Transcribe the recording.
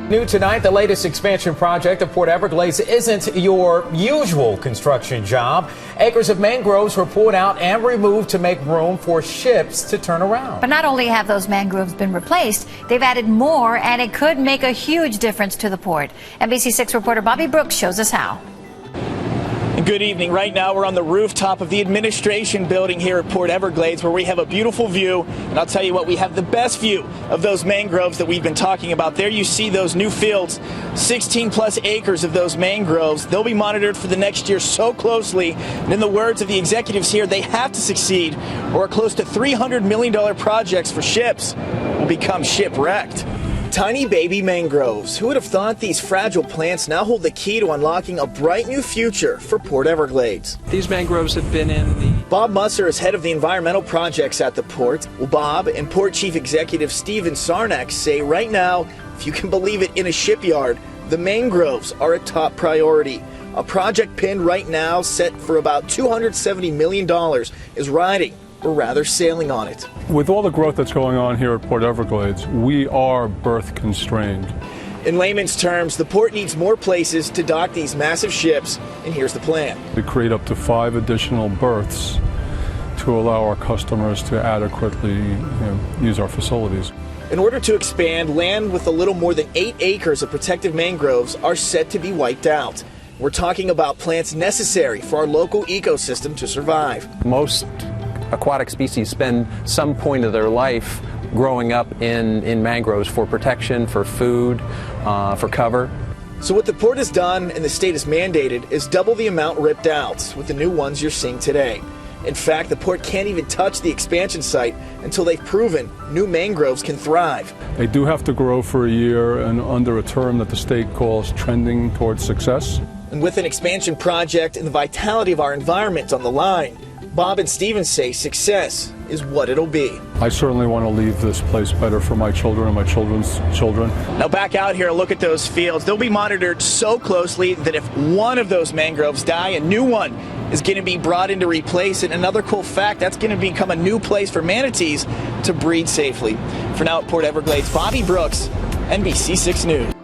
New tonight, the latest expansion project of Port Everglades isn't your usual construction job. Acres of mangroves were pulled out and removed to make room for ships to turn around. But not only have those mangroves been replaced, they've added more, and it could make a huge difference to the port. NBC6 reporter Bobby Brooks shows us how. Good evening. Right now we're on the rooftop of the administration building here at Port Everglades, where we have a beautiful view. And I'll tell you what, we have the best view of those mangroves that we've been talking about. There you see those new fields, 16 plus acres of those mangroves. They'll be monitored for the next year so closely. And in the words of the executives here, they have to succeed, or close to $300 million projects for ships will become shipwrecked. Tiny baby mangroves. Who would have thought these fragile plants now hold the key to unlocking a bright new future for Port Everglades? These mangroves have been in the... Bob Musser is head of the environmental projects at the port. Well, Bob and Port Chief Executive Steven Sarnak say right now, if you can believe it, in a shipyard, the mangroves are a top priority. A project pinned right now set for about $270 million is riding, or rather sailing on it. With all the growth that's going on here at Port Everglades, we are berth constrained. In layman's terms, the port needs more places to dock these massive ships, and here's the plan. We create up to 5 additional berths to allow our customers to adequately use our facilities. In order to expand, land with a little more than 8 acres of protective mangroves are set to be wiped out. We're talking about plants necessary for our local ecosystem to survive. Most aquatic species spend some point of their life growing up in mangroves for protection, for food, for cover. So what the port has done and the state has mandated is double the amount ripped out with the new ones you're seeing today. In fact, the port can't even touch the expansion site until they've proven new mangroves can thrive. They do have to grow for a year and under a term that the state calls trending towards success. And with an expansion project and the vitality of our environment on the line, Bob and Steven say success is what it'll be. I certainly want to leave this place better for my children and my children's children. Now back out here, look at those fields. They'll be monitored so closely that if one of those mangroves die, a new one is going to be brought in to replace it. Another cool fact, that's going to become a new place for manatees to breed safely. For now at Port Everglades, Bobby Brooks, NBC6 News.